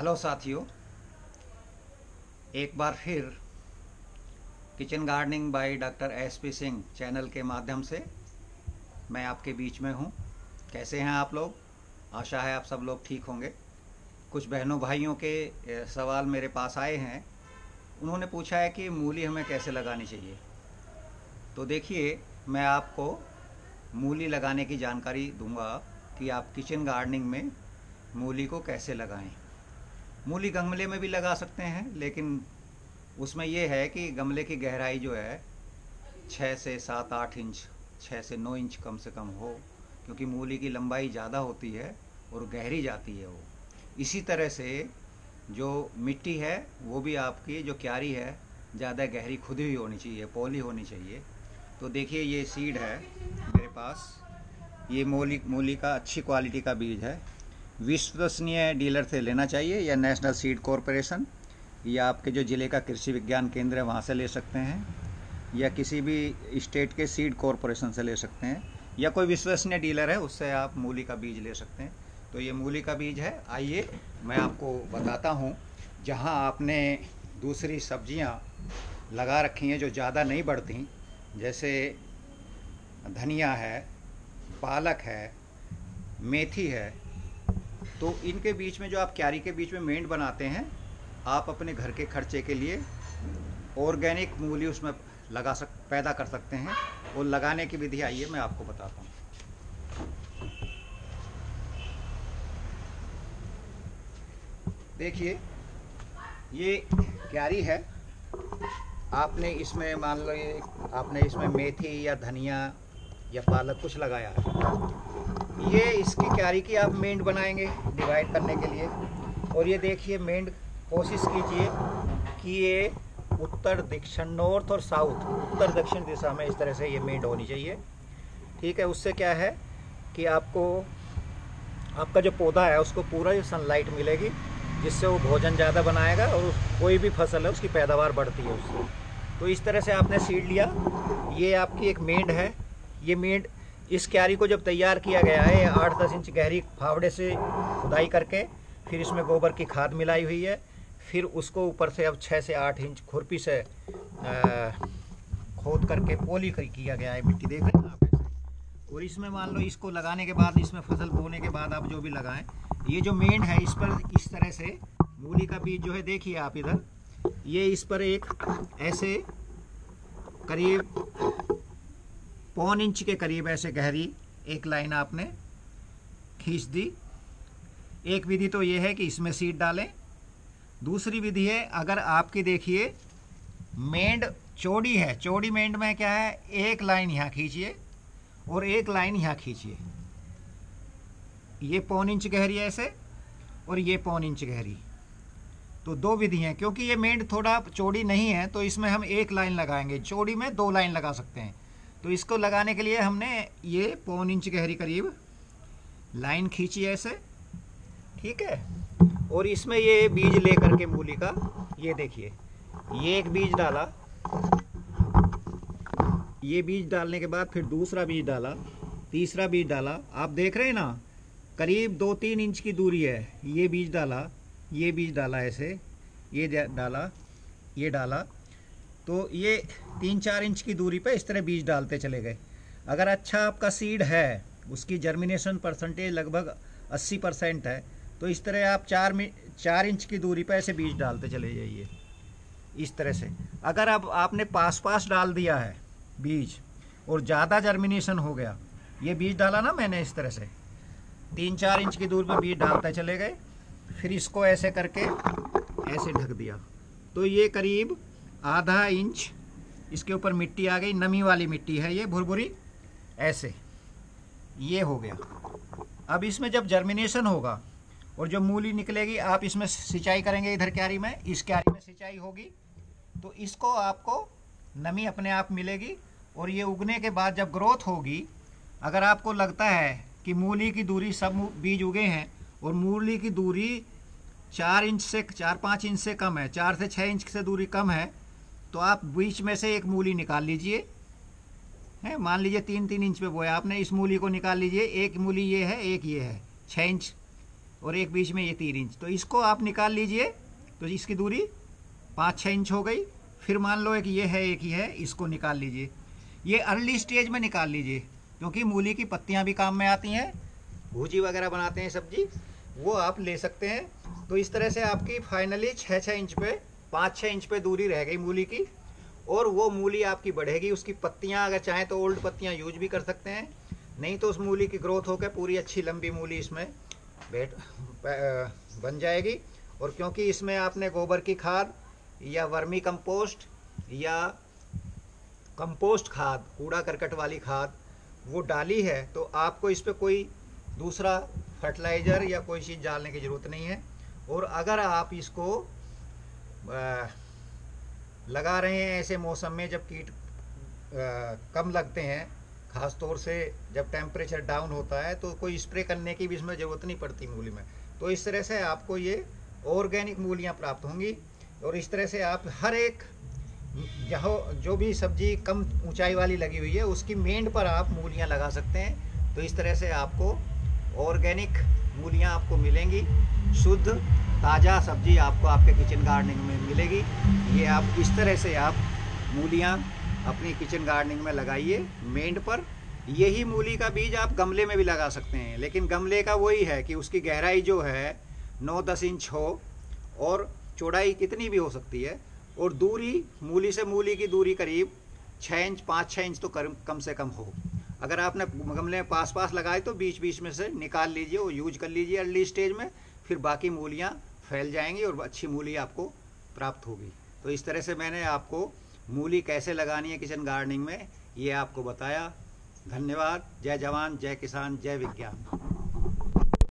Hello साथियों, एक बार फिर kitchen gardening by doctor S P Singh channel के माध्यम से मैं आपके बीच में हूँ। कैसे हैं आप लोग? आशा है आप सब लोग ठीक होंगे। कुछ बहनों भाइयों के सवाल मेरे पास आए हैं। उन्होंने पूछा है कि मूली हमें कैसे लगानी चाहिए। तो देखिए, मैं आपको मूली लगाने की जानकारी दूंगा कि आप किचन गार्डनिंग में मूली को कैसे लगाएं। मूली गमले में भी लगा सकते हैं, लेकिन उसमें यह है कि गमले की गहराई जो है 6 से 7 8 इंच, 6 से 9 इंच कम से कम हो, क्योंकि मूली की लंबाई ज़्यादा होती है और गहरी जाती है वो। इसी तरह से जो मिट्टी है वो भी आपकी जो क्यारी है ज़्यादा गहरी खुदी हुई होनी चाहिए, पौली होनी चाहिए। तो देखिए, ये सीड है मेरे पास। ये मूली मूली का अच्छी क्वालिटी का बीज है। विश्वसनीय डीलर से लेना चाहिए, या नेशनल सीड कॉरपोरेशन, या आपके जो ज़िले का कृषि विज्ञान केंद्र है वहाँ से ले सकते हैं, या किसी भी स्टेट के सीड कॉरपोरेशन से ले सकते हैं, या कोई विश्वसनीय डीलर है उससे आप मूली का बीज ले सकते हैं। तो ये मूली का बीज है। आइए मैं आपको बताता हूँ। जहाँ आपने दूसरी सब्जियाँ लगा रखी हैं जो ज़्यादा नहीं बढ़ती, जैसे धनिया है, पालक है, मेथी है, तो इनके बीच में जो आप क्यारी के बीच में मेंड बनाते हैं, आप अपने घर के खर्चे के लिए ऑर्गेनिक मूली उसमें पैदा कर सकते हैं। और लगाने की विधि आइए मैं आपको बताता हूँ। देखिए, ये क्यारी है। आपने इसमें मान लो ये आपने इसमें मेथी या धनिया या पालक कुछ लगाया है। ये इसकी क्यारी की आप मेंड बनाएंगे डिवाइड करने के लिए। और ये देखिए, मेंड कोशिश कीजिए कि ये उत्तर दक्षिण, नॉर्थ और साउथ, उत्तर दक्षिण दिशा में इस तरह से ये मेंड होनी चाहिए। ठीक है। उससे क्या है कि आपका जो पौधा है उसको पूरा सनलाइट मिलेगी, जिससे वो भोजन ज़्यादा बनाएगा और कोई भी फसल है उसकी पैदावार बढ़ती है उससे। तो इस तरह से आपने सीड लिया। ये आपकी एक मेंड है। ये मेंड, इस क्यारी को जब तैयार किया गया है 8-10 इंच गहरी फावड़े से खुदाई करके, फिर इसमें गोबर की खाद मिलाई हुई है। फिर उसको ऊपर से अब 6 से 8 इंच खुरपी से खोद करके पोली किया गया है। मिट्टी देख रहे हैं आप ऐसे। और इसमें मान लो इसको लगाने के बाद, इसमें फसल बोने के बाद आप जो भी लगाएं, ये जो मेंड है इस पर इस तरह से मूली का बीज जो है, देखिए आप इधर, ये इस पर एक ऐसे करीब 1.25 इंच के करीब ऐसे गहरी एक लाइन आपने खींच दी। एक विधि तो ये है कि इसमें सीड डालें। दूसरी विधि है, अगर आपकी देखिए मेंड चौड़ी है, चौड़ी मेंड में क्या है, एक लाइन यहाँ खींचिए और एक लाइन यहाँ खींचिए। ये 1.25 इंच गहरी ऐसे और ये 1.25 इंच गहरी। तो दो विधि हैं। क्योंकि ये मेंड थोड़ा चौड़ी नहीं है तो इसमें हम एक लाइन लगाएंगे, चौड़ी में 2 लाइन लगा सकते हैं। तो इसको लगाने के लिए हमने ये 1.25 इंच गहरी करीब लाइन खींची ऐसे। ठीक है। और इसमें ये बीज ले करके मूली का, ये देखिए, ये एक बीज डाला। ये बीज डालने के बाद फिर दूसरा बीज डाला, तीसरा बीज डाला। आप देख रहे हैं ना, करीब 2-3 इंच की दूरी है। ये बीज डाला, ये बीज डाला ऐसे, ये डाला, ये डाला। तो ये 3-4 इंच की दूरी पे इस तरह बीज डालते चले गए। अगर अच्छा आपका सीड है, उसकी जर्मिनेशन परसेंटेज लगभग 80% है, तो इस तरह आप 4 इंच की दूरी पे ऐसे बीज डालते चले जाइए इस तरह से। अगर अब आपने पास डाल दिया है बीज और ज़्यादा जर्मिनेशन हो गया, ये बीज डाला ना मैंने इस तरह से 3-4 इंच की दूरी पे बीज डालते चले गए, फिर इसको ऐसे करके ऐसे ढक दिया, तो ये करीब आधा इंच इसके ऊपर मिट्टी आ गई। नमी वाली मिट्टी है ये, भुरभुरी ऐसे, ये हो गया। अब इसमें जब जर्मिनेशन होगा और जो मूली निकलेगी, आप इसमें सिंचाई करेंगे। इधर क्यारी में, इस क्यारी में सिंचाई होगी तो इसको आपको नमी अपने आप मिलेगी। और ये उगने के बाद जब ग्रोथ होगी, अगर आपको लगता है कि मूली की दूरी, सब बीज उगे हैं और मूली की दूरी 4-5 इंच से कम है, 4 से 6 इंच से दूरी कम है, तो आप बीच में से एक मूली निकाल लीजिए। है, मान लीजिए 3-3 इंच पे बोया आपने, इस मूली को निकाल लीजिए। एक मूली ये है, एक ये है, 6 इंच और एक बीच में ये 3 इंच, तो इसको आप निकाल लीजिए। तो इसकी दूरी 5-6 इंच हो गई। फिर मान लो एक ये है, एक ही है, इसको निकाल लीजिए। ये अर्ली स्टेज में निकाल लीजिए, क्योंकि मूली की पत्तियां भी काम में आती हैं, भूजी वगैरह बनाते हैं सब्जी, वो आप ले सकते हैं। तो इस तरह से आपकी फाइनली 6-6 इंच पे, 5-6 इंच पे दूरी रह गई मूली की, और वो मूली आपकी बढ़ेगी। उसकी पत्तियां अगर चाहें तो ओल्ड पत्तियां यूज भी कर सकते हैं, नहीं तो उस मूली की ग्रोथ होकर पूरी अच्छी लंबी मूली इसमें बन जाएगी। और क्योंकि इसमें आपने गोबर की खाद या वर्मी कंपोस्ट या कंपोस्ट खाद, कूड़ा करकट वाली खाद वो डाली है, तो आपको इस पर कोई दूसरा फर्टिलाइज़र या कोई चीज़ डालने की ज़रूरत नहीं है। और अगर आप इसको लगा रहे हैं ऐसे मौसम में जब कीट कम लगते हैं, ख़ास तौर से जब टेम्परेचर डाउन होता है, तो कोई स्प्रे करने की भी इसमें ज़रूरत नहीं पड़ती मूली में। तो इस तरह से आपको ये ऑर्गेनिक मूलियाँ प्राप्त होंगी। और इस तरह से आप हर एक जहाँ जो भी सब्जी कम ऊंचाई वाली लगी हुई है उसकी मेंड पर आप मूलियाँ लगा सकते हैं। तो इस तरह से आपको ऑर्गेनिक मूलियाँ आपको मिलेंगी, शुद्ध ताज़ा सब्जी आपको आपके किचन गार्डनिंग में मिलेगी। ये आप इस तरह से आप मूलियाँ अपनी किचन गार्डनिंग में लगाइए मेंड पर। यही मूली का बीज आप गमले में भी लगा सकते हैं, लेकिन गमले का वही है कि उसकी गहराई जो है 9-10 इंच हो और चौड़ाई कितनी भी हो सकती है, और दूरी मूली से मूली की दूरी करीब 6 इंच 5-6 इंच तो कम से कम हो। अगर आपने गमले में पास पास लगाए तो बीच बीच में से निकाल लीजिए और यूज कर लीजिए अर्ली स्टेज में, फिर बाकी मूलियाँ फैल जाएंगी और अच्छी मूली आपको प्राप्त होगी। तो इस तरह से मैंने आपको मूली कैसे लगानी है किचन गार्डनिंग में ये आपको बताया। धन्यवाद। जय जवान, जय किसान, जय विज्ञान।